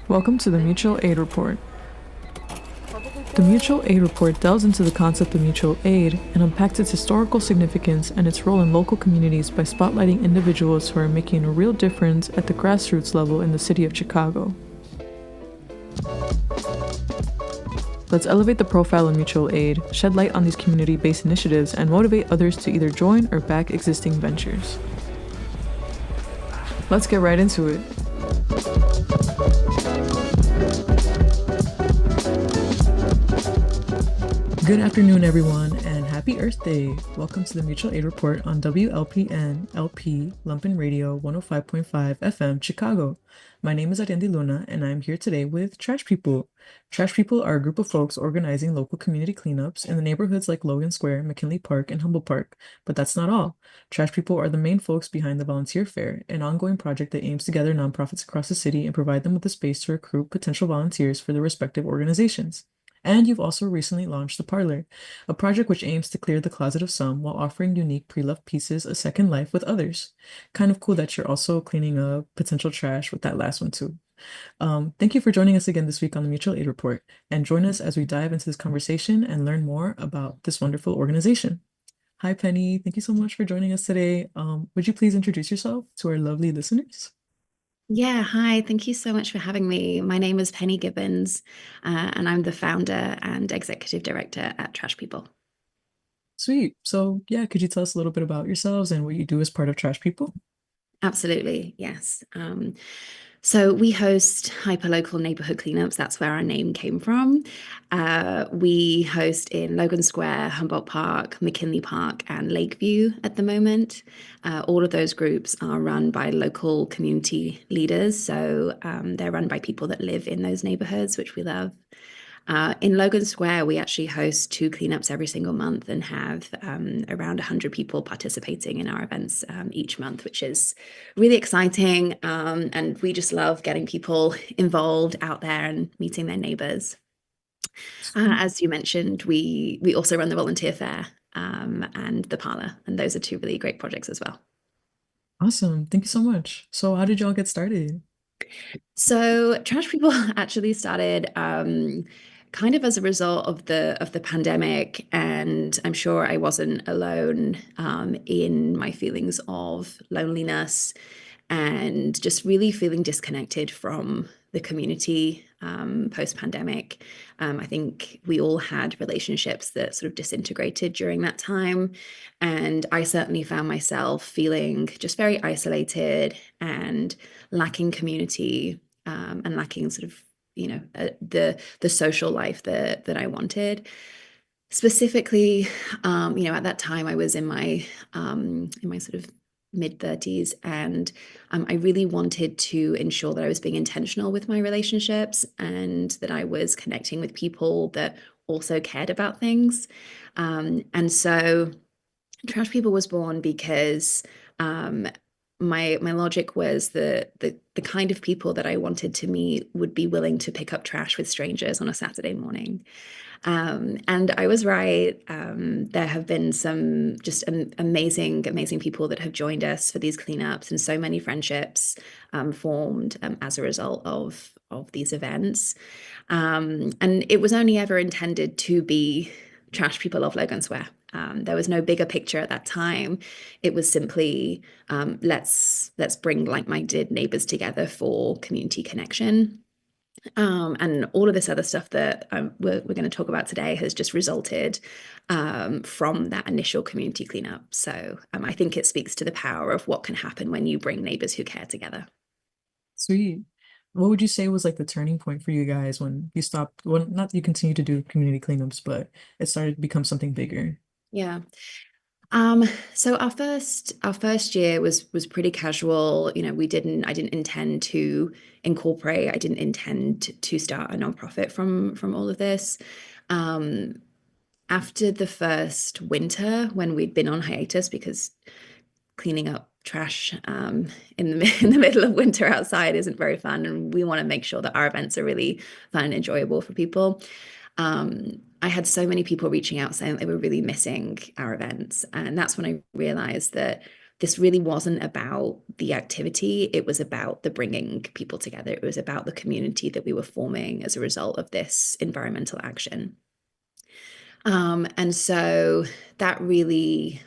Welcome to the Mutual Aid Report. The Mutual Aid Report delves into the concept of mutual aid and unpacks its historical significance and its role in local communities by spotlighting individuals who are making a real difference at the grassroots level in the city of Chicago. Let's elevate the profile of mutual aid, shed light on these community-based initiatives, and motivate others to either join or back existing ventures. Let's get right into it. Good afternoon, everyone, and happy Earth Day. Welcome to the Mutual Aid Report on WLPN LP Lumpen Radio 105.5 FM, Chicago. My name is Ariandi Luna, and I'm here today with Trash People. Trash People are a group of folks organizing local community cleanups in the neighborhoods like Logan Square, McKinley Park, and Humboldt Park. But that's not all. Trash People are the main folks behind the Volunteer Fair, an ongoing project that aims to gather nonprofits across the city and provide them with a space to recruit potential volunteers for their respective organizations. And you've also recently launched the Parlor, a project which aims to clear the closet of some while offering unique pre-loved pieces a second life with others. Kind of cool that you're also cleaning up potential trash with that last one too. Thank you for joining us again this week on the Mutual Aid Report, and join us as we dive into this conversation and learn more about this wonderful organization. Hi, Penny. Thank you so much for joining us today. Would you please introduce yourself to our lovely listeners? Yeah, hi. Thank you so much for having me. My name is Penny Gibbons, and I'm the founder and executive director at Trash People. Sweet. So, yeah, could you tell us a little bit about yourselves and what you do as part of Trash People? Absolutely, yes. So we host hyperlocal neighborhood cleanups. That's where our name came from. We host in Logan Square, Humboldt Park, McKinley Park, and Lakeview at the moment. All of those groups are run by local community leaders. So they're run by people that live in those neighborhoods, which we love. In Logan Square, we actually host 2 cleanups every single month and have around 100 people participating in our events each month, which is really exciting. And we just love getting people involved out there and meeting their neighbors. As you mentioned, we also run the Volunteer Fair and the Parlor, and those are 2 really great projects as well. Awesome. Thank you so much. So, how did y'all get started? So Trash People actually started kind of as a result of the pandemic, and I'm sure I wasn't alone in my feelings of loneliness and just really feeling disconnected from the community post-pandemic. I think we all had relationships that sort of disintegrated during that time, and I certainly found myself feeling just very isolated and lacking community, and lacking sort of the social life that I wanted. Specifically, at that time I was in my sort of mid-30s, and I really wanted to ensure that I was being intentional with my relationships and that I was connecting with people that also cared about things. And so Trash People was born because my logic was the kind of people that I wanted to meet would be willing to pick up trash with strangers on a Saturday morning. And I was right. There have been some just amazing people that have joined us for these cleanups, and so many friendships formed as a result of these events. And it was only ever intended to be Trash People of Logan Square. There was no bigger picture at that time. It was simply let's bring like-minded neighbors together for community connection. And all of this other stuff that we're going to talk about today has just resulted from that initial community cleanup. So I think it speaks to the power of what can happen when you bring neighbors who care together. Sweet. What would you say was like the turning point for you guys when you stopped? Well, not that you continue to do community cleanups, but it started to become something bigger. Yeah. So our first year was pretty casual. I didn't intend to incorporate, I didn't intend to start a nonprofit from all of this. After the first winter, when we'd been on hiatus because cleaning up trash in the middle of winter outside isn't very fun, and we want to make sure that our events are really fun and enjoyable for people. I had so many people reaching out saying they were really missing our events, and that's when I realized that this really wasn't about the activity. It was about the bringing people together. It was about the community that we were forming as a result of this environmental action. And so that really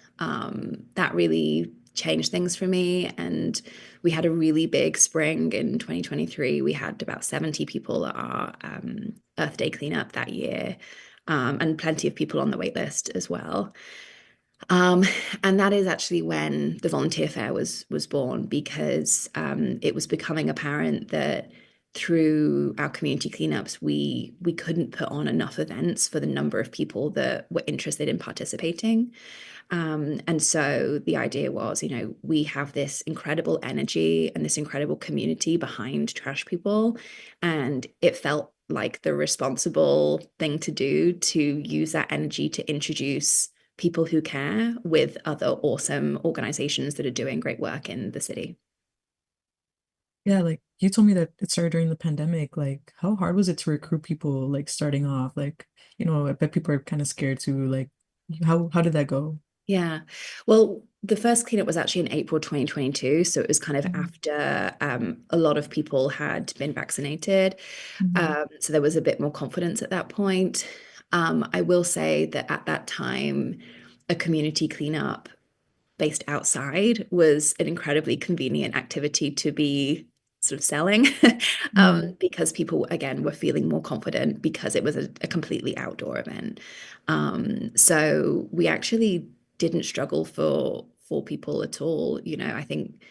changed things for me. And we had a really big spring in 2023. We had about 70 people at our Earth Day cleanup that year, and plenty of people on the wait list as well. Um, and that is actually when the volunteer fair was born, because it was becoming apparent that through our community cleanups, we couldn't put on enough events for the number of people that were interested in participating. And so the idea was, we have this incredible energy and this incredible community behind trash people, and it felt like the responsible thing to do to use that energy to introduce people who care with other awesome organizations that are doing great work in the city. Yeah, like you told me that it started during the pandemic. Like, how hard was it to recruit people like starting off? Like, I bet people are kind of scared to like how did that go? Yeah. Well, the first cleanup was actually in April 2022. So it was kind of Mhm. after a lot of people had been vaccinated. Mhm. So there was a bit more confidence at that point. I will say that at that time, a community cleanup based outside was an incredibly convenient activity to be sort of selling, Mhm. because people, again, were feeling more confident because it was a completely outdoor event. So we actually didn't struggle for people at all. I think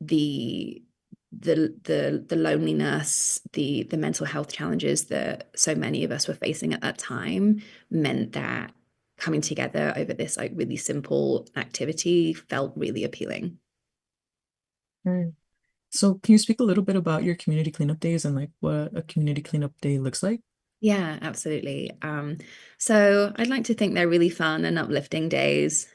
the the loneliness, the mental health challenges that so many of us were facing at that time meant that coming together over this like really simple activity felt really appealing. Right. So, can you speak a little bit about your community cleanup days and like what a community cleanup day looks like? Yeah, absolutely. So I'd like to think they're really fun and uplifting days.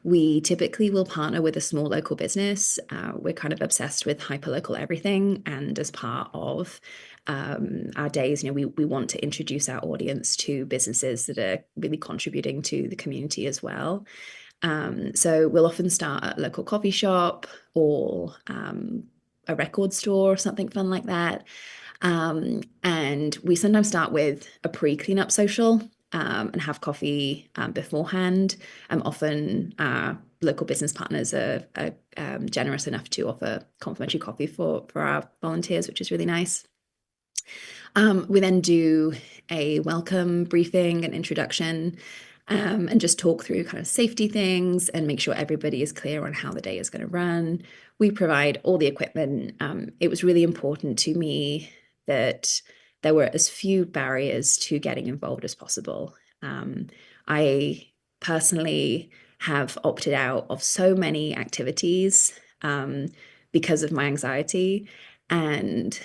We typically will partner with a small local business. We're kind of obsessed with hyperlocal everything, and as part of our days, we want to introduce our audience to businesses that are really contributing to the community as well. So we'll often start at a local coffee shop or a record store or something fun like that. And we sometimes start with a pre-cleanup social, and have coffee beforehand. Often local business partners are generous enough to offer complimentary coffee for our volunteers, which is really nice. We then do a welcome briefing and introduction, and just talk through kind of safety things and make sure everybody is clear on how the day is going to run. We provide all the equipment. It was really important to me that there were as few barriers to getting involved as possible. I personally have opted out of so many activities because of my anxiety, and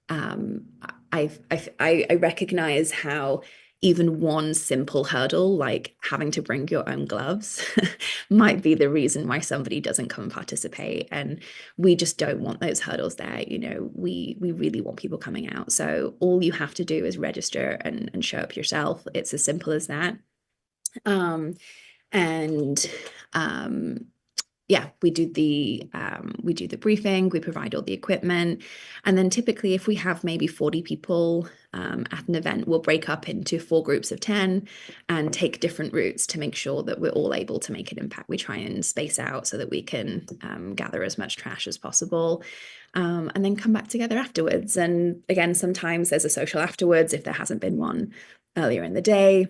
um, I recognize how even one simple hurdle, like having to bring your own gloves, might be the reason why somebody doesn't come and participate. And we just don't want those hurdles there. We really want people coming out. So all you have to do is register and show up yourself. It's as simple as that. Um, and um, yeah, we do the briefing, we provide all the equipment, and then typically if we have maybe 40 people at an event, we'll break up into four groups of 10 and take different routes to make sure that we're all able to make an impact. We try and space out so that we can gather as much trash as possible. And then come back together afterwards. And again, sometimes there's a social afterwards if there hasn't been one earlier in the day.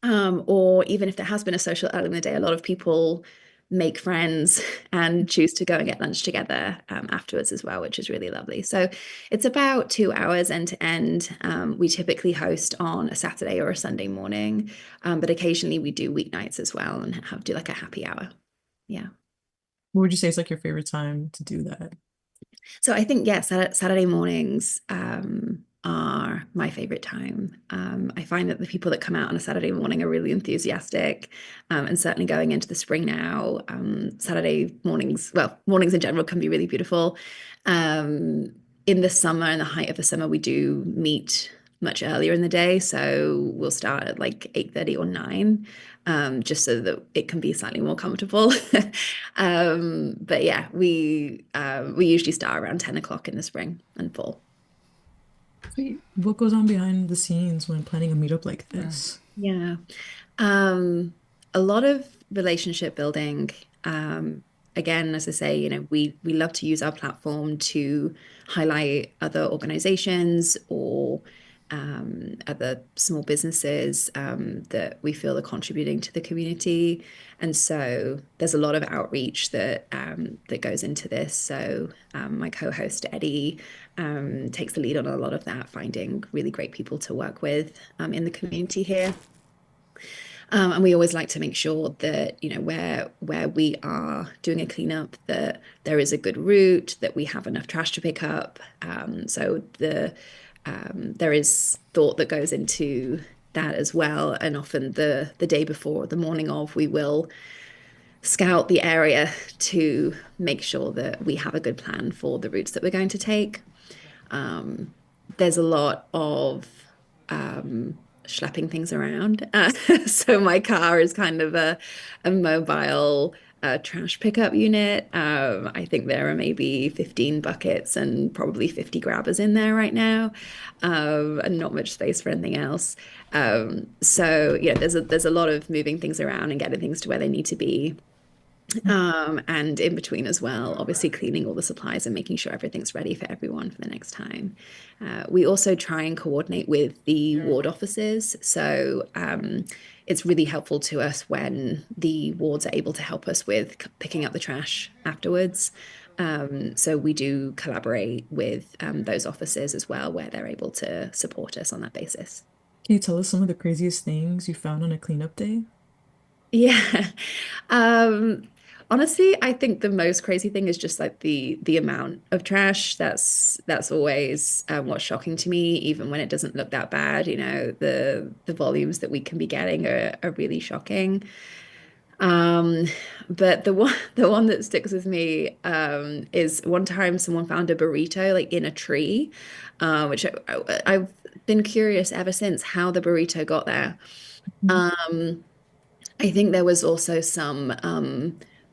Or even if there has been a social early in the day, a lot of people make friends and choose to go and get lunch together afterwards as well, which is really lovely. So it's about 2 hours end to end. We typically host on a Saturday or a Sunday morning, but occasionally we do weeknights as well and do like a happy hour. Yeah. What would you say is like your favorite time to do that? So I think, yes, Saturday mornings are my favorite time. I find that the people that come out on a Saturday morning are really enthusiastic, and certainly going into the spring now, Saturday mornings, well, mornings in general can be really beautiful. In the summer, in the height of the summer, we do meet much earlier in the day. So we'll start at like 8:30 or 9, just so that it can be slightly more comfortable. But yeah, we usually start around 10 o'clock in the spring and fall. Wait, what goes on behind the scenes when planning a meetup like this? Yeah. Um, a lot of relationship building. Um, Again, as I say, we love to use our platform to highlight other organizations or other small businesses that we feel are contributing to the community. And so there's a lot of outreach that goes into this. So my co-host Eddie takes the lead on a lot of that, finding really great people to work with in the community here. And we always like to make sure that, where we are doing a cleanup, that there is a good route, that we have enough trash to pick up. There is thought that goes into that as well. And often the day before, the morning of, we will scout the area to make sure that we have a good plan for the routes that we're going to take. There's a lot of schlepping things around. So my car is kind of a mobile trash pickup unit. I think there are maybe 15 buckets and probably 50 grabbers in there right now, and not much space for anything else. So yeah, there's a lot of moving things around and getting things to where they need to be. And in between as well, obviously cleaning all the supplies and making sure everything's ready for everyone for the next time. We also try and coordinate with the ward offices. So it's really helpful to us when the wards are able to help us with picking up the trash afterwards. So we do collaborate with those offices as well, where they're able to support us on that basis. Can you tell us some of the craziest things you found on a cleanup day? Yeah. Um, Honestly, I think the most crazy thing is just like the amount of trash. That's always what's shocking to me, even when it doesn't look that bad. The volumes that we can be getting are really shocking. Um, but the one that sticks with me is one time someone found a burrito like in a tree, which I've been curious ever since how the burrito got there. Mhm. Um, I think there was also some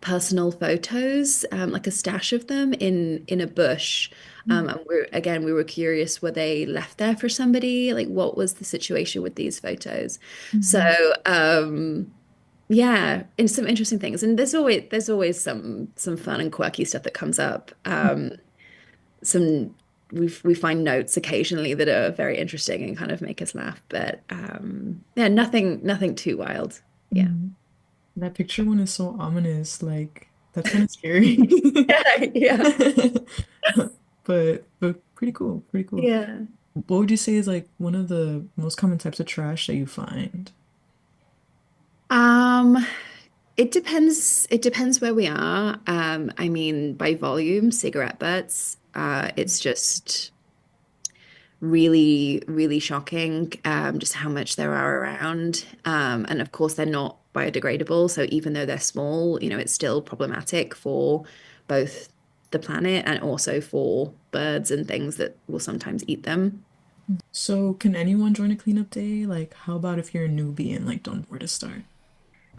personal photos, like a stash of them in a bush. And we were curious, were they left there for somebody? Like, what was the situation with these photos? So, Mhm. yeah, and some interesting things. And there's always some fun and quirky stuff that comes up. Some we find notes occasionally that are very interesting and kind of make us laugh, but yeah, nothing too wild. Yeah. Mhm. That picture one is so ominous, like that's kind of scary. Yeah. But pretty cool, pretty cool. Yeah. What would you say is like one of the most common types of trash that you find? Um, it depends where we are. I mean, by volume, cigarette butts, it's just really, really shocking, just how much there are around. And of course, they're not biodegradable. So even though they're small, it's still problematic for both the planet and also for birds and things that will sometimes eat them. So can anyone join a cleanup day? Like, how about if you're a newbie and like don't know where to start?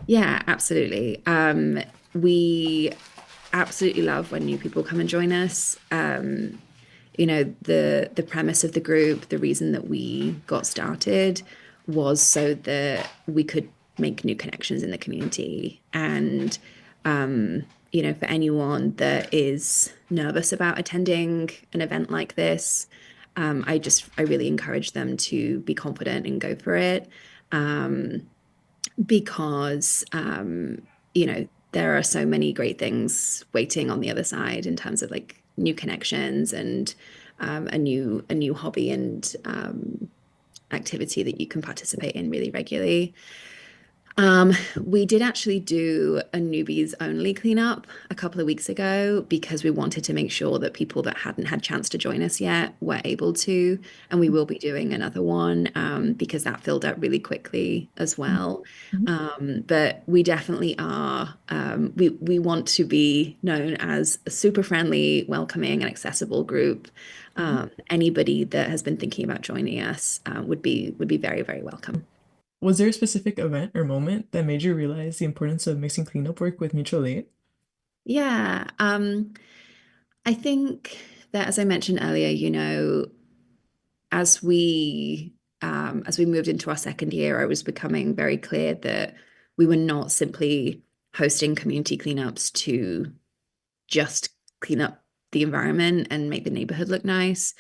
Yeah, absolutely. We absolutely love when new people come and join us. The premise of the group, the reason that we got started was so that we could make new connections in the community. And for anyone that is nervous about attending an event like this, I really encourage them to be confident and go for it. Because there are so many great things waiting on the other side in terms of like new connections and a new hobby and activity that you can participate in really regularly. Um, we did actually do a newbies only cleanup a couple of weeks ago because we wanted to make sure that people that hadn't had chance to join us yet were able to, and we will be doing another one because that filled up really quickly as well. Mhm. But we definitely are. We want to be known as a super friendly, welcoming, and accessible group. Mhm. Anybody that has been thinking about joining us would be very, very welcome. Was there a specific event or moment that made you realize the importance of mixing cleanup work with mutual aid? Yeah, I think that as I mentioned earlier, as we moved into our second year, I was becoming very clear that we were not simply hosting community cleanups to just clean up the environment and make the neighborhood look nice.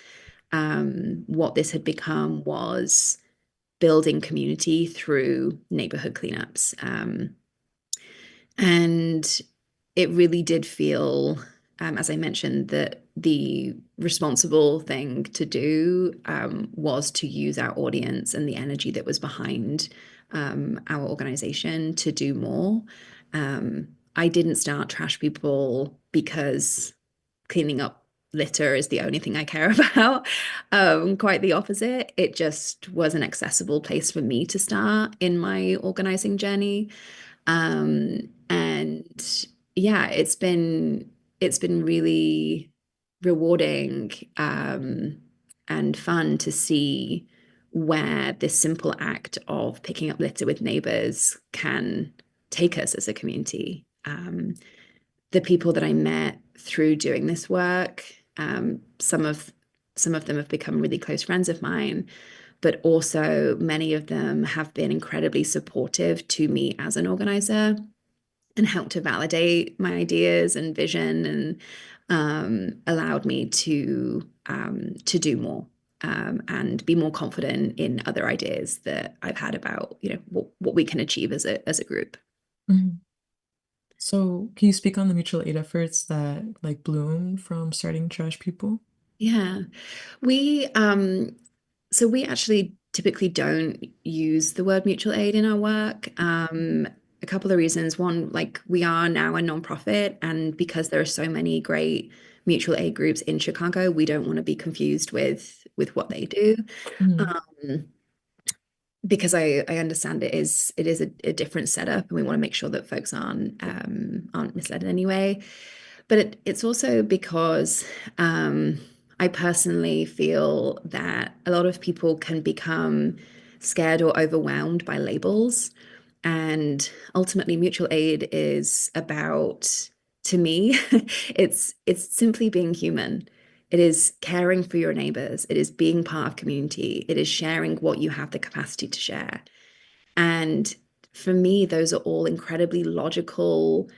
What this had become was building community through neighborhood cleanups. And it really did feel, as I mentioned, that the responsible thing to do was to use our audience and the energy that was behind our organization to do more. I didn't start Trash People because cleaning up litter is the only thing I care about. Quite the opposite. It just was an accessible place for me to start in my organizing journey. And yeah, it's been really rewarding and fun to see where this simple act of picking up litter with neighbors can take us as a community. The people that I met through doing this work, some of them have become really close friends of mine, but also many of them have been incredibly supportive to me as an organizer and helped to validate my ideas and vision and allowed me to do more and be more confident in other ideas that I've had about what we can achieve as a group. Mhm. So, can you speak on the mutual aid efforts that like bloomed from starting Trash People? Yeah, we so we actually typically don't use the word mutual aid in our work. A couple of reasons. One, like we are now a nonprofit, and because there are so many great mutual aid groups in Chicago, we don't want to be confused with what they do. Mhm. Um, because I understand it is a different setup, and we want to make sure that folks aren't misled in any way. But it's also because I personally feel that a lot of people can become scared or overwhelmed by labels. And ultimately, mutual aid is about, to me, it's simply being human. It is caring for your neighbors. It is being part of community. It is sharing what you have the capacity to share. And for me, those are all incredibly logical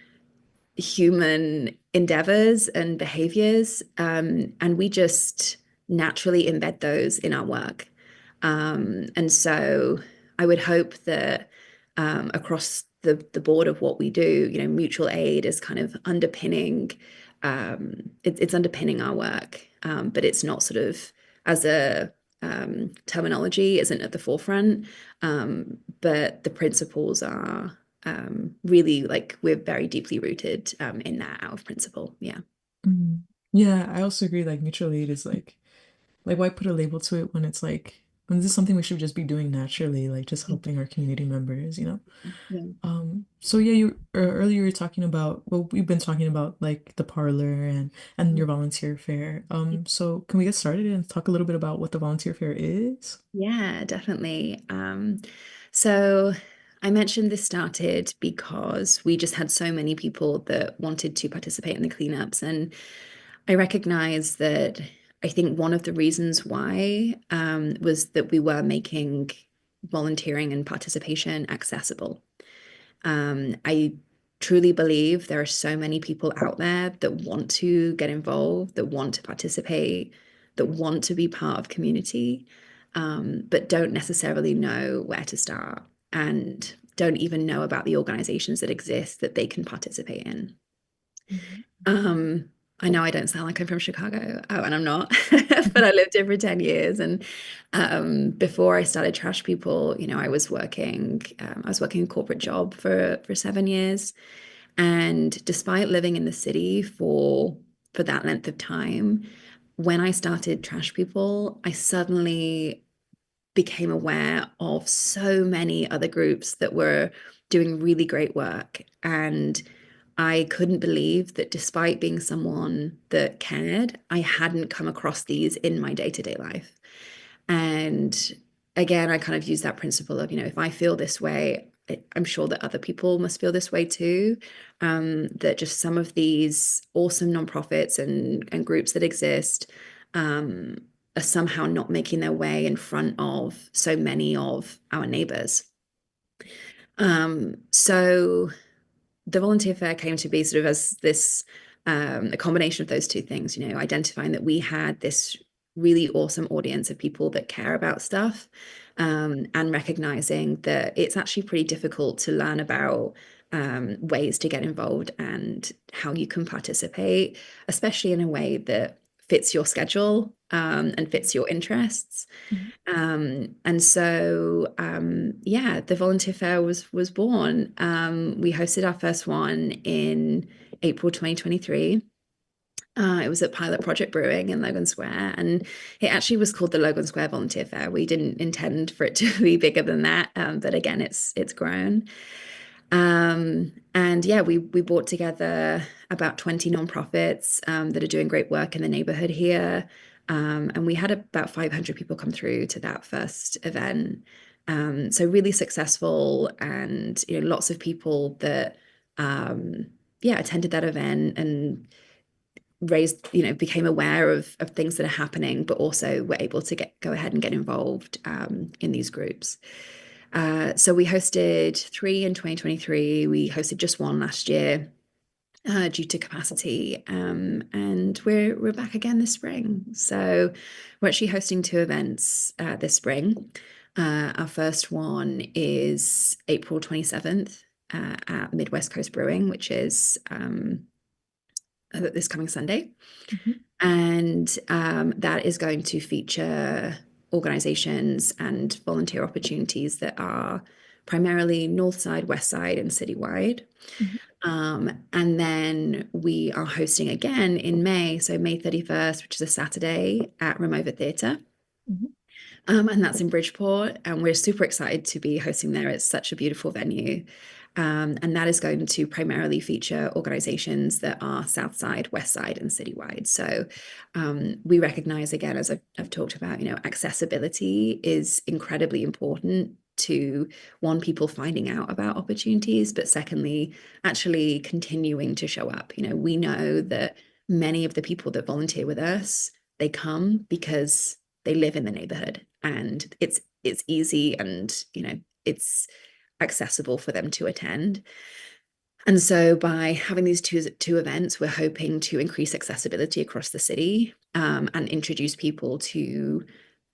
human endeavors and behaviors. And we just naturally embed those in our work. And so I would hope that across the board of what we do, mutual aid is kind of underpinning, it's underpinning our work, but it's not sort of as a terminology isn't at the forefront, but the principles are really like we're very deeply rooted in that out of principle. Yeah. Mhm. Yeah, I also agree. Like mutual aid is like why put a label to it when it's like when this is something we should just be doing naturally, like just helping our community members, you know? Yeah. So yeah, you earlier you were talking about well, we've been talking about like the parlor and your volunteer fair. So can we get started and talk a little bit about what the volunteer fair is? Yeah, definitely. So I mentioned this started because we just had so many people that wanted to participate in the cleanups. And I recognize that I think one of the reasons why was that we were making volunteering and participation accessible. I truly believe there are so many people out there that want to get involved, that want to participate, that want to be part of community, but don't necessarily know where to start and don't even know about the organizations that exist that they can participate in. Mhm. Um, I know I don't sound like I'm from Chicago, and I'm not, but I lived here for 10 years. And before I started Trash People, I was working a corporate job for 7 years. And despite living in the city for that length of time, when I started Trash People, I suddenly became aware of so many other groups that were doing really great work. And I couldn't believe that despite being someone that cared, I hadn't come across these in my day-to-day life. And again, I kind of use that principle of, if I feel this way, I'm sure that other people must feel this way too. That just some of these awesome nonprofits and groups that exist um, are somehow not making their way in front of so many of our neighbors. So the volunteer fair came to be sort of as this a combination of those two things, identifying that we had this really awesome audience of people that care about stuff, and recognizing that it's actually pretty difficult to learn about ways to get involved and how you can participate, especially in a way that fits your schedule, and fits your interests. Mhm. Yeah, the volunteer fair was born. We hosted our first one in April 2023. It was at Pilot Project Brewing in Logan Square, and it actually was called the Logan Square Volunteer Fair. We didn't intend for it to be bigger than that, but again, it's grown. And yeah, we brought together about 20 nonprofits that are doing great work in the neighborhood here. And we had about 500 people come through to that first event. So really successful, and lots of people that yeah, attended that event and raised, became aware of things that are happening, but also were able to go ahead and get involved in these groups. So we hosted three in 2023. We hosted just one last year due to capacity, and we're back again this spring. So we're actually hosting two events this spring. Our first one is April 27th at Midwest Coast Brewing, which is this coming Sunday. Mhm. And that is going to feature organizations and volunteer opportunities that are primarily North Side, West Side, and citywide. Mhm. And then we are hosting again in May, so May 31st, which is a Saturday at Ramova Theatre. Mhm. And that's in Bridgeport. And we're super excited to be hosting there. It's such a beautiful venue. And that is going to primarily feature organizations that are South Side, West Side, and citywide. So we recognize, again, as I've talked about, accessibility is incredibly important to, one, people finding out about opportunities, but secondly, actually continuing to show up. We know that many of the people that volunteer with us, they come because they live in the neighborhood, and it's easy, and it's accessible for them to attend. And so by having these two events, we're hoping to increase accessibility across the city, and introduce people to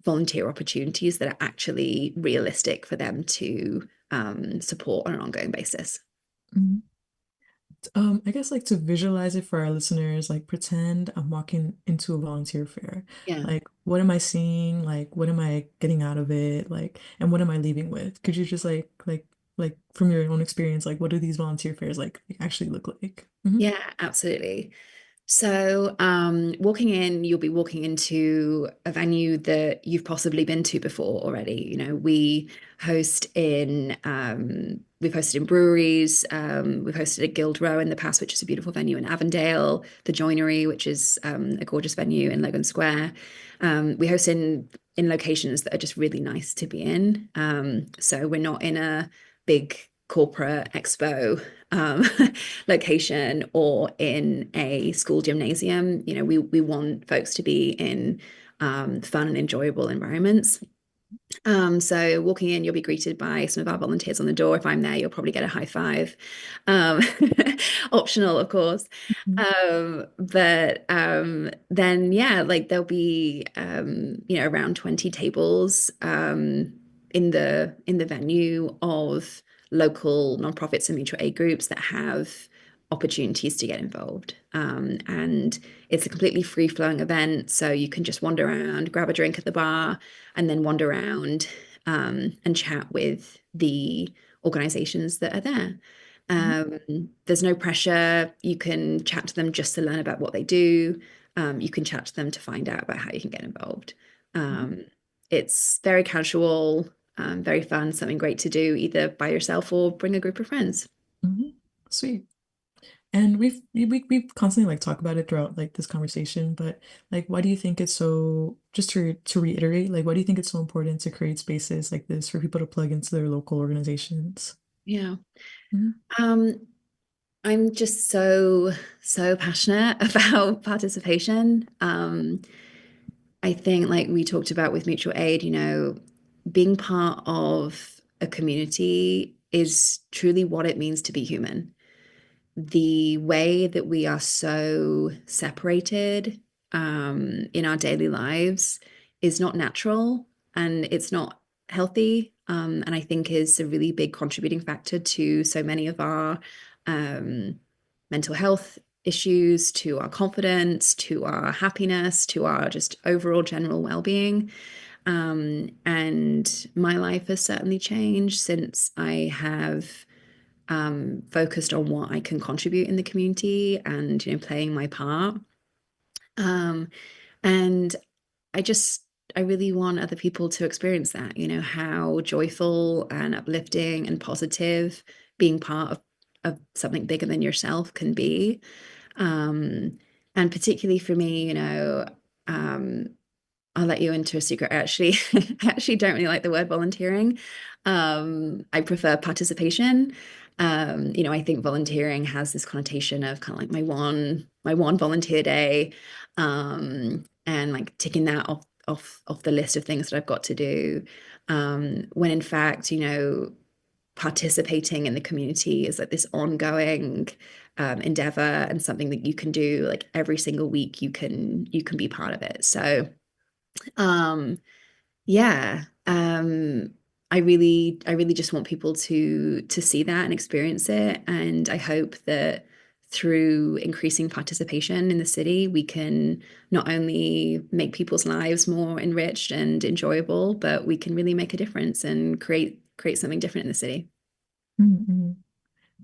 volunteer opportunities that are actually realistic for them to support on an ongoing basis. Mhm. I guess like to visualize it for our listeners, like pretend I'm walking into a volunteer fair. Yeah. Like, what am I seeing? Like, what am I getting out of it? Like, and what am I leaving with? Could you just like from your own experience, like what do these volunteer fairs like actually look like? Hmm. Yeah, absolutely. So, walking in, you'll be walking into a venue that you've possibly been to before already. We've hosted in breweries. We've hosted at Guild Row in the past, which is a beautiful venue in Avondale, the Joinery, which is a gorgeous venue in Logan Square. We host in locations that are just really nice to be in. So we're not in a big corporate expo um, location or in a school gymnasium. We want folks to be in fun and enjoyable environments. So walking in, you'll be greeted by some of our volunteers on the door. If I'm there, you'll probably get a high five. Um, Optional, of course. But then, yeah, like there'll be around 20 tables in the venue of local nonprofits and mutual aid groups that have opportunities to get involved. And it's a completely free-flowing event, so you can just wander around, grab a drink at the bar, and then wander around and chat with the organizations that are there. There's no pressure. You can chat to them just to learn about what they do. You can chat to them to find out about how you can get involved. Mhm. Um, it's very casual, very fun, something great to do either by yourself or bring a group of friends. Mhm. Sweet. And we've constantly like talked about it throughout like this conversation, but like why do you think it's so, just to reiterate, like why do you think it's so important to create spaces like this for people to plug into their local organizations? Yeah. Mhm. Um, I'm just so passionate about participation. I think, like we talked about with mutual aid, being part of a community is truly what it means to be human. The way that we are so separated in our daily lives is not natural and it's not healthy. And I think is a really big contributing factor to so many of our um, mental health issues, to our confidence, to our happiness, to our just overall general well-being. And my life has certainly changed since I have focused on what I can contribute in the community and playing my part. Um, and I just I really want other people to experience that, how joyful and uplifting and positive being part of something bigger than yourself can be. Um, and particularly for me, um, I'll let you into a secret. I actually don't really like the word volunteering. I prefer participation. I think volunteering has this connotation of kind of like my one volunteer day, and like ticking that off the list of things that I've got to do. When in fact, participating in the community is like this ongoing endeavor and something that you can do like every single week. You can be part of it. So. Um, yeah. I really just want people to see that and experience it. And I hope that through increasing participation in the city, we can not only make people's lives more enriched and enjoyable, but we can really make a difference and create something different in the city. Mhm.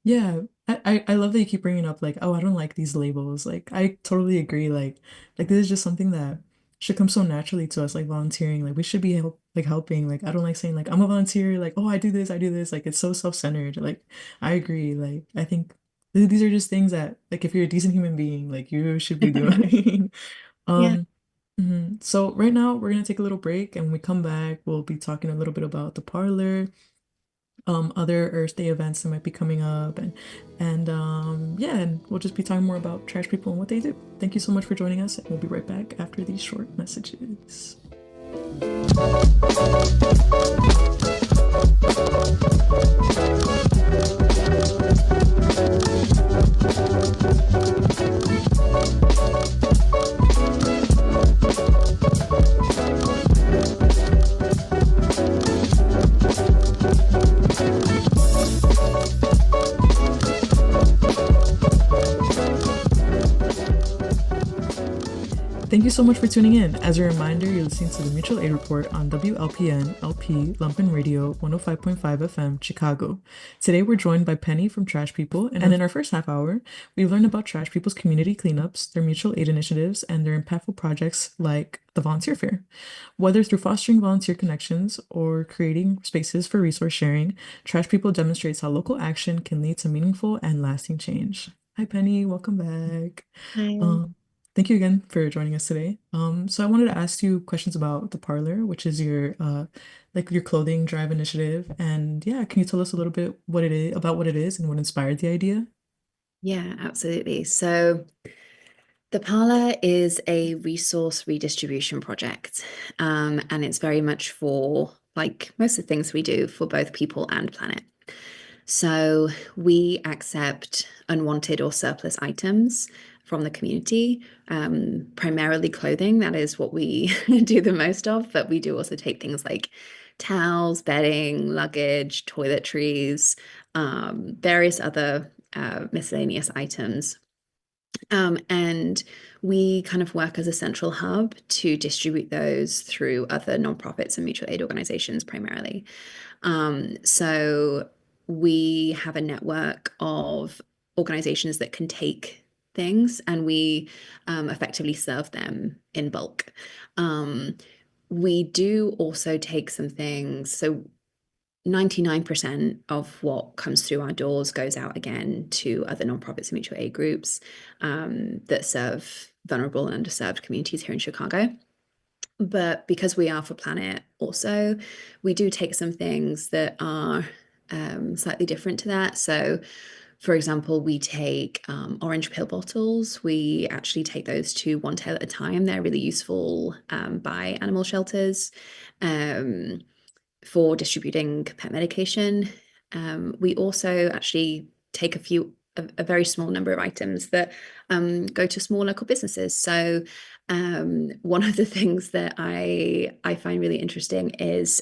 Yeah, I love that you keep bringing up like, oh, I don't like these labels. Like, I totally agree. Like this is just something that should come so naturally to us, like volunteering. Like, we should be helping. Like, I don't like saying like I'm a volunteer. Like, oh, I do this, I do this. Like, it's so self-centered. Like, I agree. Like, I think these are just things that like if you're a decent human being, like you should be doing. Yeah. Um, So right now we're gonna take a little break, and when we come back, we'll be talking a little bit about the parlor, other Earth Day events that might be coming up, and yeah, and we'll just be talking more about trash people and what they do. Thank you so much for joining us, and we'll be right back after these short messages. Thank you so much for tuning in. As a reminder, you're listening to the Mutual Aid Report on WLPN LP Lumpen Radio 105.5 FM, Chicago. Today, we're joined by Penny from Trash People, and in our first half hour, we've learned about Trash People's community cleanups, their mutual aid initiatives, and their impactful projects like the Volunteer Fair. Whether through fostering volunteer connections or creating spaces for resource sharing, Trash People demonstrates how local action can lead to meaningful and lasting change. Hi, Penny. Welcome back. Hi. Um, Thank you again for joining us today. So I wanted to ask you questions about the Parlor, which is your like your clothing drive initiative. And yeah, can you tell us a little bit what it is and what inspired the idea? Yeah, absolutely. So the Parlor is a resource redistribution project, and it's very much for, like most of the things we do, for both people and planet. So we accept unwanted or surplus items from the community, primarily clothing. That is what we do the most of, but we do also take things like towels, bedding, luggage, toiletries, various other miscellaneous items. And we kind of work as a central hub to distribute those through other nonprofits and mutual aid organizations primarily. So we have a network of organizations that can take things and we effectively serve them in bulk. We do also take some things. So 99% of what comes through our doors goes out again to other nonprofits and mutual aid groups that serve vulnerable and underserved communities here in Chicago. But because we are for planet also, we do take some things that are slightly different to that. So, for example, we take orange pill bottles. We actually take those to one tail at a time. They're really useful by animal shelters. For distributing pet medication. We also actually take a very small number of items that go to small local businesses. So one of the things that I find really interesting is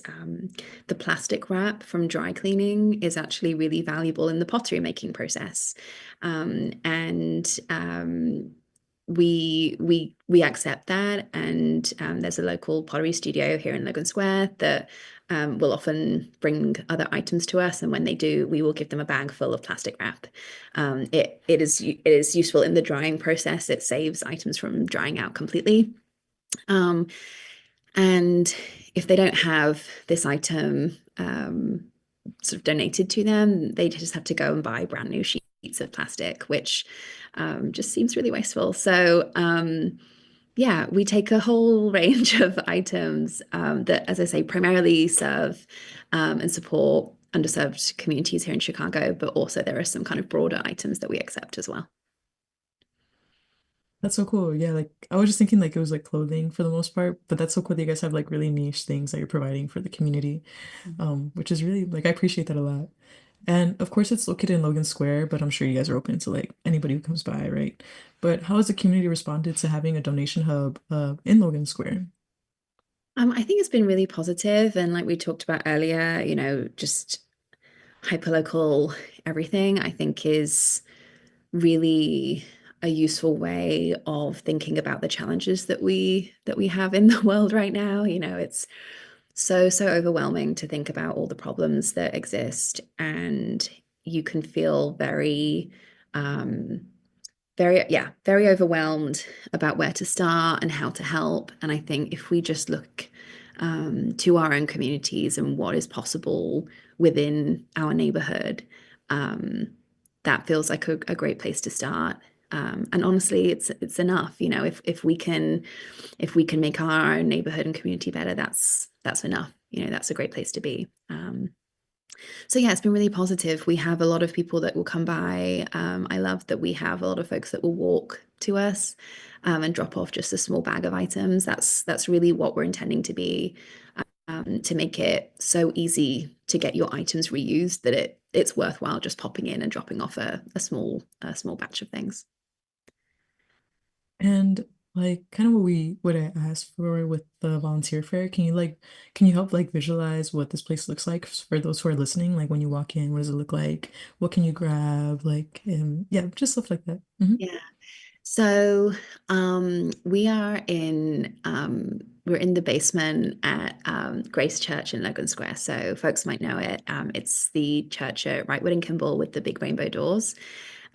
the plastic wrap from dry cleaning is actually really valuable in the pottery making process. And we accept that, and there's a local pottery studio here in Logan Square that will often bring other items to us, and when they do, we will give them a bag full of plastic wrap. It is useful in the drying process. It saves items from drying out completely. And if they don't have this item sort of donated to them, they just have to go and buy brand new sheets of plastic, which just seems really wasteful. So yeah, we take a whole range of items that, as I say, primarily serve and support underserved communities here in Chicago, but also there are some kind of broader items that we accept as well. That's so cool. Yeah, like I was just thinking like it was like clothing for the most part, but that's so cool that you guys have like really niche things that you're providing for the community, which is really like I appreciate that a lot. And of course, it's located in Logan Square, but I'm sure you guys are open to like anybody who comes by, right? But how has the community responded to having a donation hub in Logan Square? I think it's been really positive, and like we talked about earlier, just hyperlocal everything, I think is really a useful way of thinking about the challenges that we have in the world right now. It's so overwhelming to think about all the problems that exist, and you can feel um very overwhelmed about where to start and how to help. And I think if we just look to our own communities and what is possible within our neighborhood, um, that feels like a great place to start. And honestly, it's enough. If we can make our own neighborhood and community better, that's enough. That's a great place to be. So yeah, it's been really positive. We have a lot of people that will come by. I love that we have a lot of folks that will walk to us and drop off just a small bag of items. That's really what we're intending to be, to make it so easy to get your items reused that it's worthwhile just popping in and dropping off a small batch of things. And like kind of what I asked for with the volunteer fair, can you help like visualize what this place looks like for those who are listening? Like when you walk in, what does it look like? What can you grab? Like yeah, just stuff like that. Yeah. So we're in the basement at Grace Church in Logan Square. So folks might know it. It's the church at Wrightwood and Kimball with the big rainbow doors.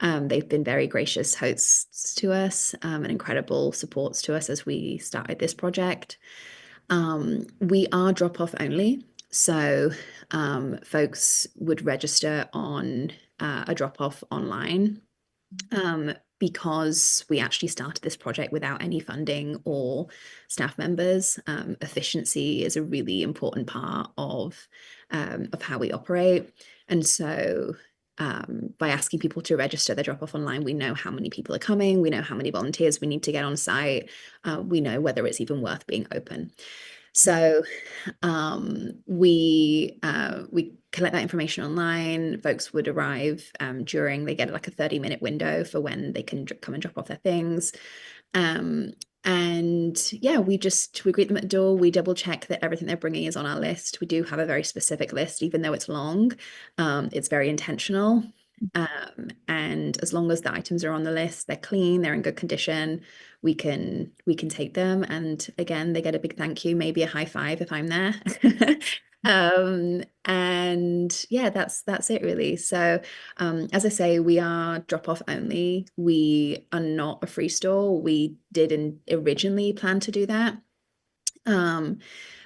They've been very gracious hosts to us and incredible supports to us as we started this project. We are drop off only. So folks would register on a drop off online, because we actually started this project without any funding or staff members. Efficiency is a really important part of how we operate. And so by asking people to register their drop off online, we know how many people are coming, we know how many volunteers we need to get on site, we know whether it's even worth being open. So we collect that information online. Folks would arrive they get like a 30-minute window for when they can come and drop off their things. And yeah, we greet them at the door. We double check that everything they're bringing is on our list. We do have a very specific list, even though it's long. It's very intentional. And as long as the items are on the list, they're clean, they're in good condition, we can take them. And again, they get a big thank you, maybe a high five if I'm there. And yeah, that's it really. So as I say, we are drop off only. We are not a free store. We didn't originally plan to do that. Um,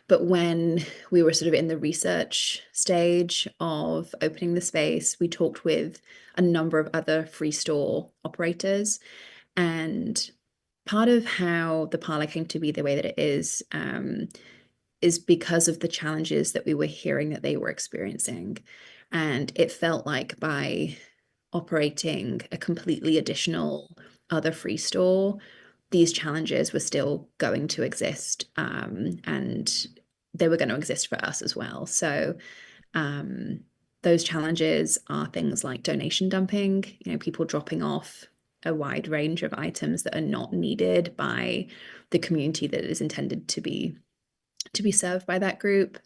but when we were sort of in the research stage of opening the space, we talked with a number of other free store operators. And part of how the parlor came to be the way that it is because of the challenges that we were hearing that they were experiencing. And it felt like by operating a completely additional other free store, these challenges were still going to exist, and they were going to exist for us as well. So um, those challenges are things like donation dumping, people dropping off a wide range of items that are not needed by the community that is intended to be served by that group.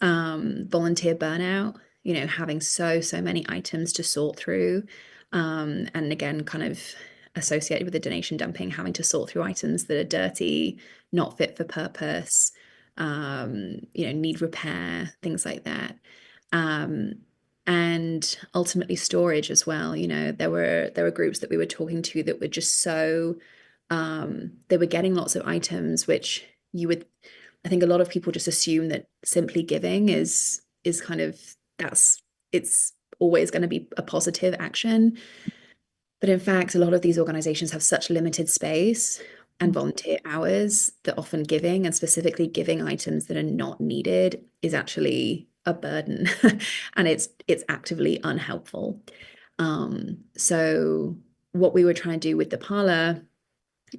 Volunteer burnout, having so many items to sort through. And again, kind of associated with the donation dumping, having to sort through items that are dirty, not fit for purpose, need repair, things like that. Um, and ultimately storage as well. There were groups that we were talking to that were just so they were getting lots of items, which you would I think a lot of people just assume that simply giving is kind of that's it's always going to be a positive action. But in fact, a lot of these organizations have such limited space and volunteer hours that often giving, and specifically giving items that are not needed, is actually a burden and it's actively unhelpful. So what we were trying to do with the parlor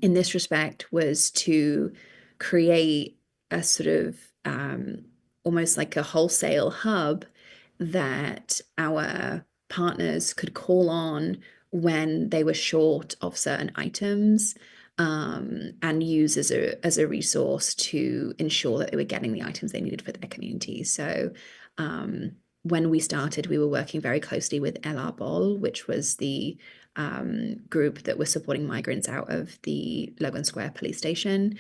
in this respect was to create a sort of almost like a wholesale hub that our partners could call on when they were short of certain items, and use as a resource to ensure that they were getting the items they needed for their community. So when we started, we were working very closely with LR Bol, which was the group that was supporting migrants out of the Logan Square police station.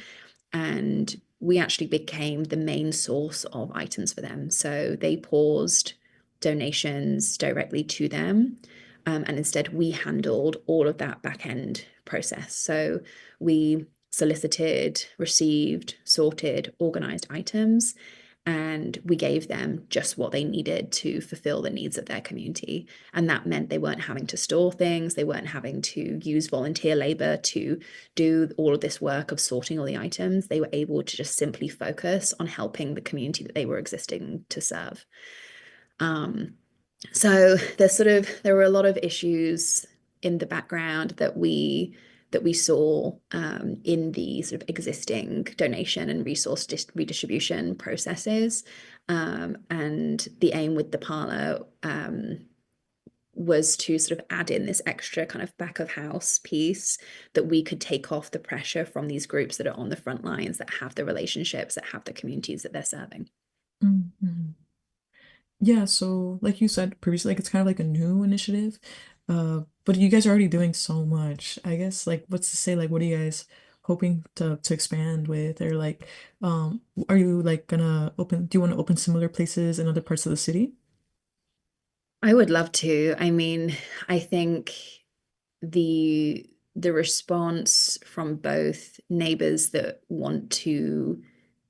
And we actually became the main source of items for them. So they paused donations directly to them. And instead, we handled all of that back end process. So we solicited, received, sorted, organized items, and we gave them just what they needed to fulfill the needs of their community. And that meant they weren't having to store things, they weren't having to use volunteer labor to do all of this work of sorting all the items. They were able to just simply focus on helping the community that they were existing to serve. So there were a lot of issues in the background that we saw in the sort of existing donation and resource redistribution processes. And the aim with the parlor was to sort of add in this extra kind of back of house piece that we could take off the pressure from these groups that are on the front lines, that have the relationships, that have the communities that they're serving. Mhm. Yeah, so like you said previously, like it's kind of like a new initiative. But you guys are already doing so much. I guess like what's to say, like what are you guys hoping to expand with? Or like are you like gonna open do you want to open similar places in other parts of the city? I would love to. I mean, I think the response from both neighbors that want to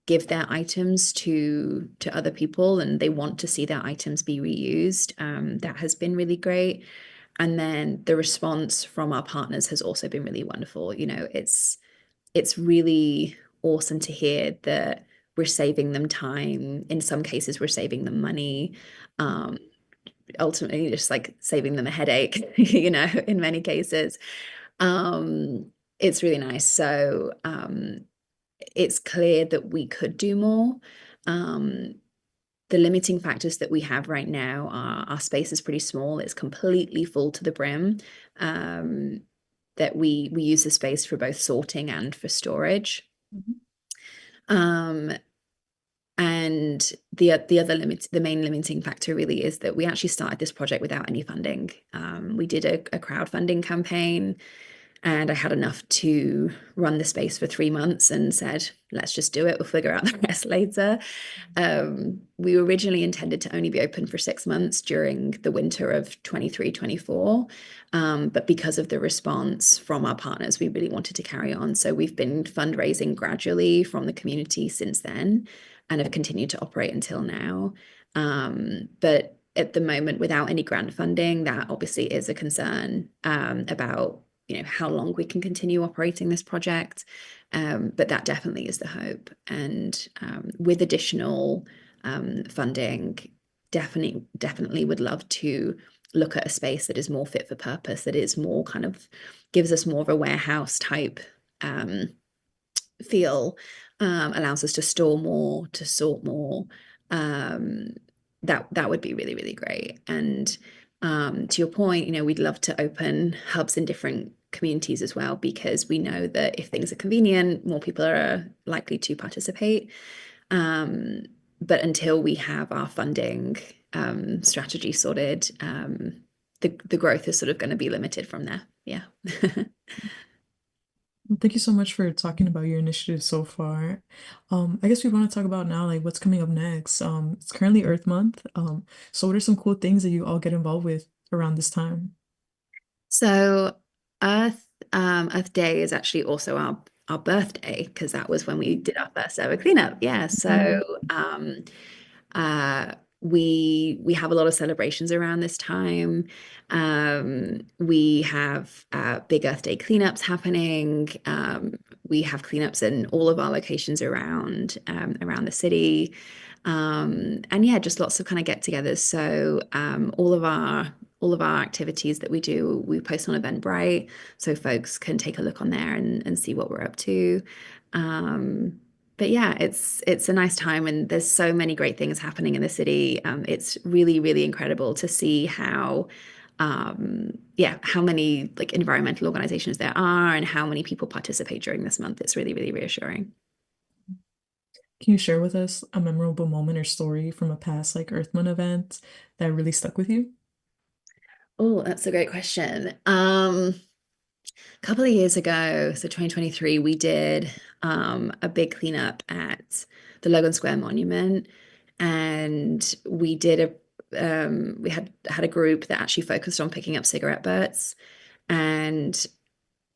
give their items to other people and they want to see their items be reused, that has been really great. And then the response from our partners has also been really wonderful. It's really awesome to hear that we're saving them time. In some cases, we're saving them money. Um, Ultimately just like saving them a headache, in many cases. Um, it's really nice. So it's clear that we could do more. Um, the limiting factors that we have right now are our space is pretty small. It's completely full to the brim. Um, that we use the space for both sorting and for storage. Mhm. Um, And the main limiting factor really is that we actually started this project without any funding. We did a crowdfunding campaign, and I had enough to run the space for 3 months and said, let's just do it. We'll figure out the rest later. We originally intended to only be open for 6 months during the winter of 23, 24. But because of the response from our partners, we really wanted to carry on. So we've been fundraising gradually from the community since then and have continued to operate until now. But at the moment, without any grant funding, that obviously is a concern about how long we can continue operating this project. But that definitely is the hope. And with additional funding, definitely would love to look at a space that is more fit for purpose, that is more kind of gives us more of a warehouse type feel, allows us to store more, to sort more. Um, that would be really, really great. And to your point, we'd love to open hubs in different communities as well, because we know that if things are convenient, more people are likely to participate. But until we have our funding strategy sorted, the growth is sort of going to be limited from there. Yeah. Thank you so much for talking about your initiative so far. I guess we want to talk about now, like what's coming up next. It's currently Earth Month. So what are some cool things that you all get involved with around this time? So Earth Day is actually also our birthday, because that was when we did our first ever cleanup. Yeah. So Mhm. uh we have a lot of celebrations around this time. We have big Earth Day cleanups happening. We have cleanups in all of our locations around the city. And yeah, just lots of kind of get-togethers. So all of our activities that we do, we post on Eventbrite, so folks can take a look on there and see what we're up to. Um, but yeah, it's a nice time, and there's so many great things happening in the city. It's really, really incredible to see how many like environmental organizations there are and how many people participate during this month. It's really, really reassuring. Can you share with us a memorable moment or story from a past like Earth Month event that really stuck with you? Oh, that's a great question. A couple of years ago, so 2023, we did a big cleanup at the Logan Square Monument, and we had a group that actually focused on picking up cigarette butts, and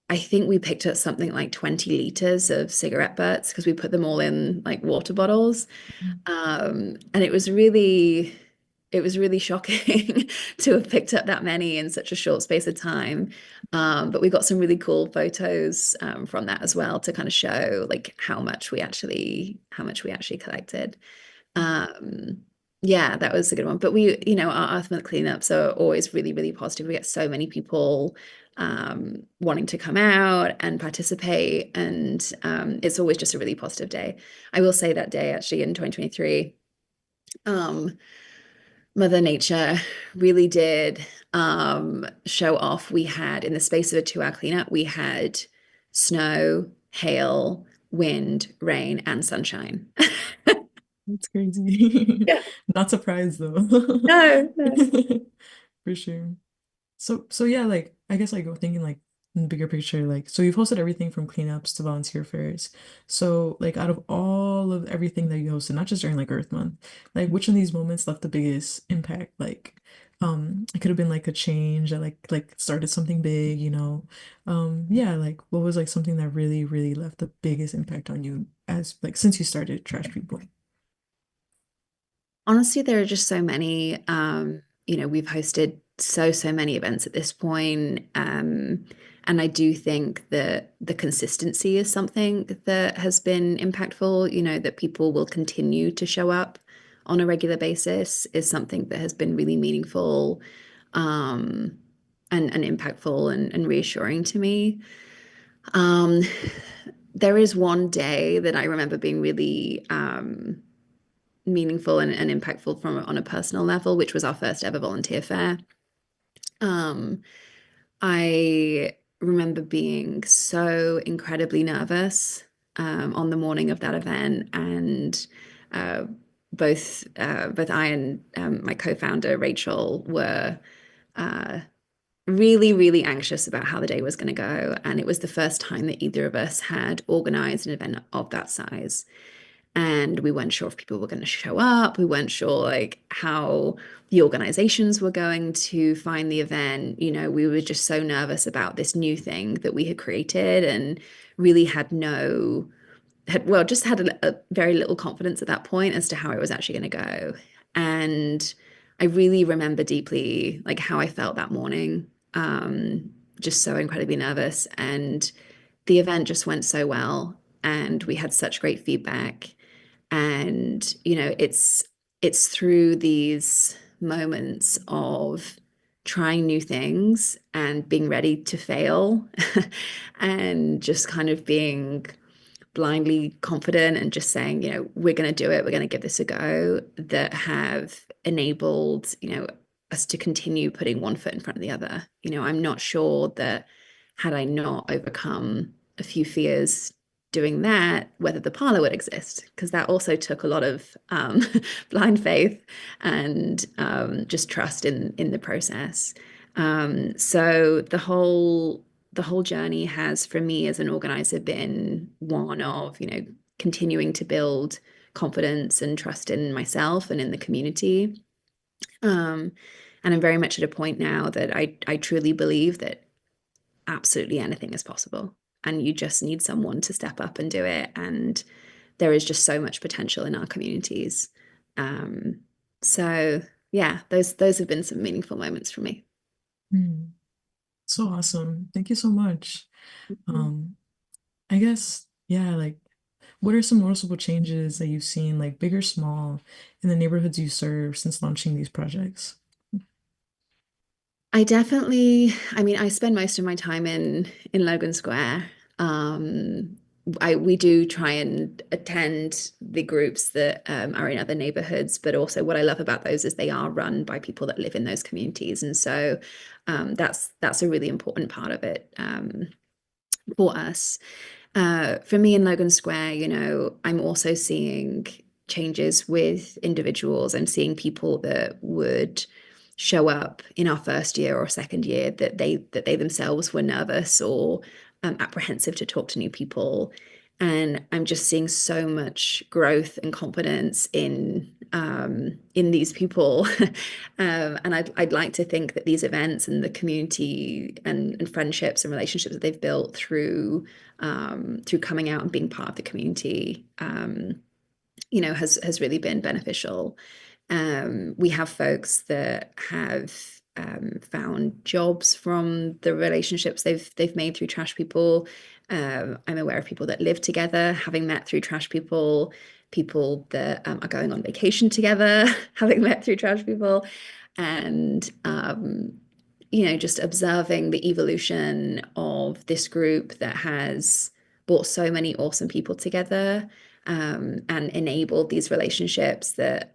I think we picked up something like 20 liters of cigarette butts because we put them all in like water bottles. And it was really shocking to have picked up that many in such a short space of time. But we got some really cool photos from that as well to kind of show like how much we actually collected. Um, yeah, that was a good one. But our Earth Month cleanups are always really, really positive. We get so many people wanting to come out and participate, and it's always just a really positive day. I will say that day actually in 2023, um, Mother Nature really did show off. We had, in the space of a 2-hour cleanup, we had snow, hail, wind, rain, and sunshine. That's crazy. Yeah. Not surprised though. No, no. For sure. So yeah, like I guess like thinking like in the bigger picture, like so you've hosted everything from cleanups to volunteer fairs. So like out of all of everything that you hosted, not just during like Earth Month, like which of these moments left the biggest impact? Like it could have been like a change that like started something big, you know. Yeah, like what was like something that really, really left the biggest impact on you as like since you started Trash People? Honestly, there are just so many. We've hosted so many events at this point. And I do think that the consistency is something that has been impactful, that people will continue to show up on a regular basis is something that has been really meaningful, um, and impactful and reassuring to me. Um, there is one day that I remember being really meaningful and impactful from on a personal level, which was our first ever volunteer fair. Um, I remember being so incredibly nervous on the morning of that event, and uh, both I and my co-founder Rachel were uh, really, really anxious about how the day was going to go. And it was the first time that either of us had organized an event of that size. And we weren't sure if people were going to show up. We weren't sure like how the organizations were going to find the event. We were just so nervous about this new thing that we had created and really had no had well just had a very little confidence at that point as to how it was actually going to go. And I really remember deeply like how I felt that morning, just so incredibly nervous. And the event just went so well, and we had such great feedback. And it's through these moments of trying new things and being ready to fail and just kind of being blindly confident and just saying, we're going to do it, we're going to give this a go, that have enabled, us to continue putting one foot in front of the other. I'm not sure that had I not overcome a few fears doing that, whether the parlor would exist, because that also took a lot of blind faith and just trust in the process. So the whole journey has, for me as an organizer, been one of, continuing to build confidence and trust in myself and in the community. Um, and I'm very much at a point now that I truly believe that absolutely anything is possible. And you just need someone to step up and do it. And there is just so much potential in our communities. Um, so yeah, those have been some meaningful moments for me. Mm, so awesome. Thank you so much. Um, I guess, yeah, like what are some noticeable changes that you've seen, like big or small, in the neighborhoods you serve since launching these projects? I mean, I spend most of my time in Logan Square. Um, we do try and attend the groups that are in other neighborhoods, but also what I love about those is they are run by people that live in those communities, and so that's a really important part of it for us. For me in Logan Square, I'm also seeing changes with individuals. I'm seeing people that would show up in our first year or second year that they themselves were nervous or apprehensive to talk to new people. And I'm just seeing so much growth and confidence in these people. And I'd like to think that these events and the community and friendships and relationships that they've built through coming out and being part of the community, has really been beneficial. We have folks that have found jobs from the relationships they've made through Trash People. I'm aware of people that live together, having met through Trash People, people that are going on vacation together, having met through Trash People, and just observing the evolution of this group that has brought so many awesome people together, and enabled these relationships that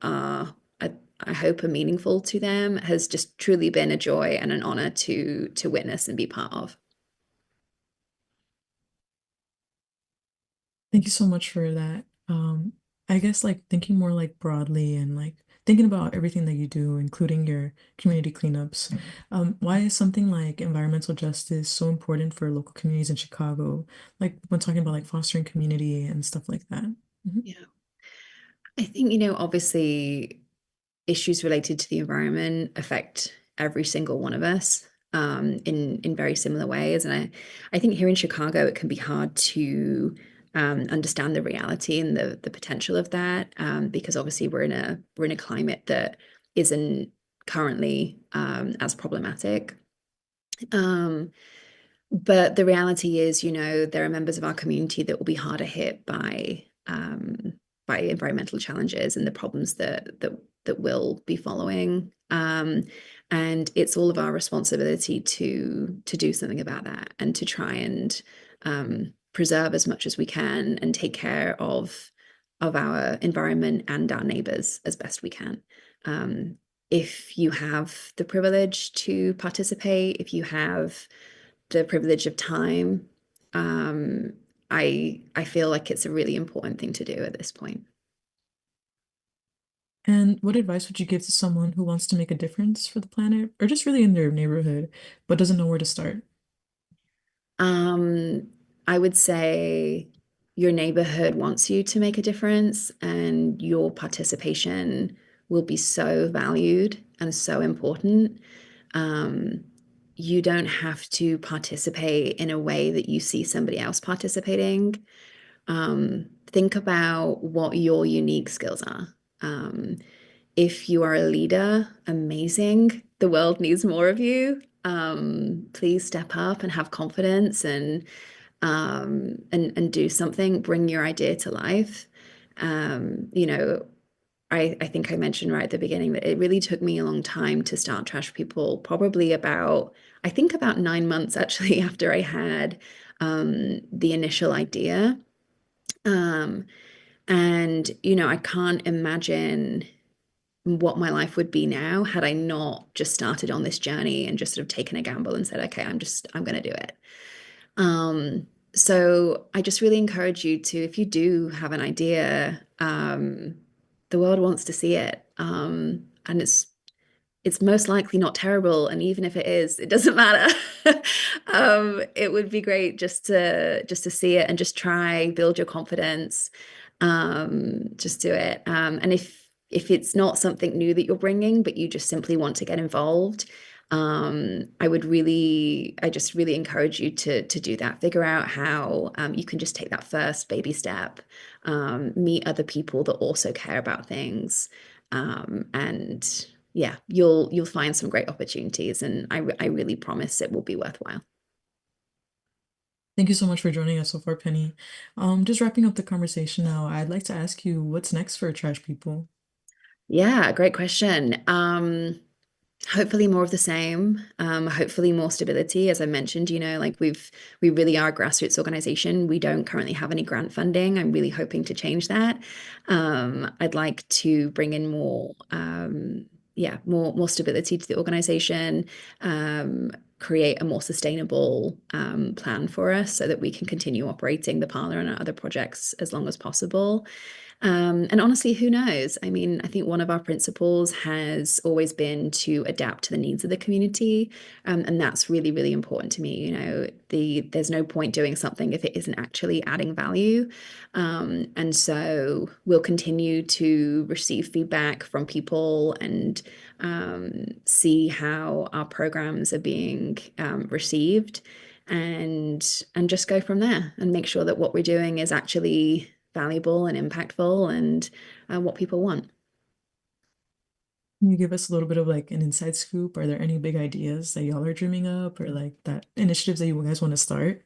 I hope are meaningful to them, has just truly been a joy and an honor to witness and be part of. Thank you so much for that. I guess like thinking more like broadly and like thinking about everything that you do, including your community cleanups. Why is something like environmental justice so important for local communities in Chicago? Like when talking about like fostering community and stuff like that. Mhm. Yeah. I think, obviously issues related to the environment affect every single one of us, in very similar ways. And I think here in Chicago, it can be hard to understand the reality and the potential of that, because obviously we're in a climate that isn't currently as problematic. Um, but the reality is, there are members of our community that will be harder hit by environmental challenges and the problems that will be following. And it's all of our responsibility to do something about that and to try and preserve as much as we can and take care of our environment and our neighbors as best we can. If you have the privilege to participate, if you have the privilege of time, um, I feel like it's a really important thing to do at this point. And what advice would you give to someone who wants to make a difference for the planet or just really in their neighborhood but doesn't know where to start? Um, I would say your neighborhood wants you to make a difference, and your participation will be so valued and so important. Um, you don't have to participate in a way that you see somebody else participating. Think about what your unique skills are. Um, if you are a leader, amazing. The world needs more of you. Please step up and have confidence and do something. Bring your idea to life. You know, I think I mentioned right at the beginning that it really took me a long time to start Trash People, probably about, I think about 9 months actually after I had the initial idea. Um, and, I can't imagine what my life would be now had I not just started on this journey and just sort of taken a gamble and said, okay, I'm going to do it. So I just really encourage you to, if you do have an idea, the world wants to see it. And it's most likely not terrible. And even if it is, it doesn't matter. It would be great just to see it and just try, build your confidence. Just do it. And if it's not something new that you're bringing, but you just simply want to get involved, I just really encourage you to do that. Figure out how you can just take that first baby step, meet other people that also care about things, and yeah, you'll find some great opportunities, and I really promise it will be worthwhile. Thank you so much for joining us so far, Penny. Just wrapping up the conversation now, I'd like to ask you what's next for Trash People? Yeah, great question. Hopefully more of the same. Hopefully more stability. As I mentioned, like we really are a grassroots organization. We don't currently have any grant funding. I'm really hoping to change that. I'd like to bring in more stability to the organization, create a more sustainable plan for us so that we can continue operating the parlor and our other projects as long as possible. And honestly, who knows? I mean, I think one of our principles has always been to adapt to the needs of the community. And that's really, really important to me. There's no point doing something if it isn't actually adding value. And so we'll continue to receive feedback from people and see how our programs are being received and just go from there and make sure that what we're doing is actually valuable and impactful and what people want. Can you give us a little bit of like an inside scoop? Are there any big ideas that y'all are dreaming up or like that initiatives that you guys want to start?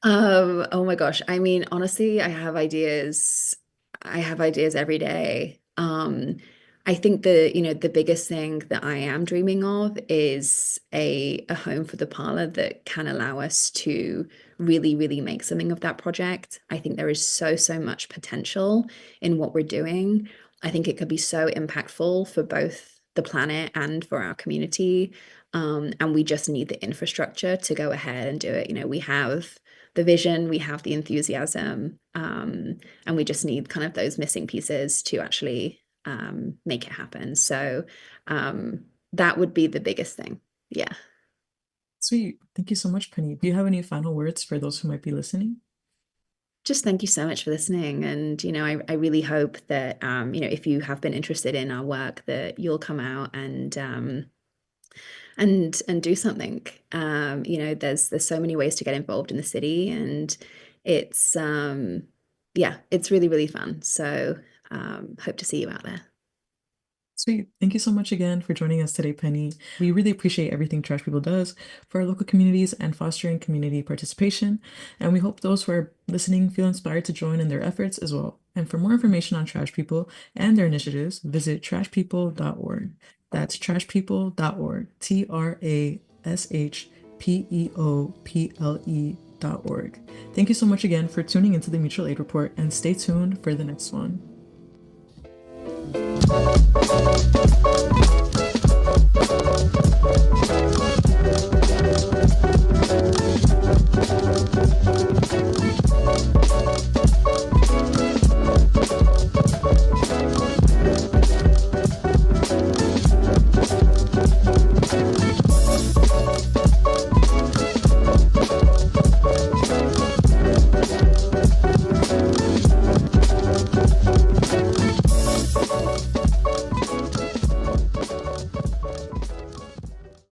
Oh my gosh. I mean, honestly, I have ideas. I have ideas every day. I think the biggest thing that I am dreaming of is a home for the parlor that can allow us to really, really make something of that project. I think there is so much potential in what we're doing. I think it could be so impactful for both the planet and for our community. And we just need the infrastructure to go ahead and do it. We have the vision, we have the enthusiasm, and we just need kind of those missing pieces to actually make it happen. So that would be the biggest thing. Yeah. Sweet. Thank you so much, Penny. Do you have any final words for those who might be listening? Just thank you so much for listening. And, I really hope that, if you have been interested in our work, that you'll come out and do something. There's so many ways to get involved in the city, and it's yeah, it's really, really fun. So hope to see you out there. Sweet. Thank you so much again for joining us today, Penny. We really appreciate everything Trash People does for our local communities and fostering community participation. And we hope those who are listening feel inspired to join in their efforts as well. And for more information on Trash People and their initiatives, visit trashpeople.org. That's trashpeople.org. TRASHPEOPLE.org. Thank you so much again for tuning into the Mutual Aid Report and stay tuned for the next one.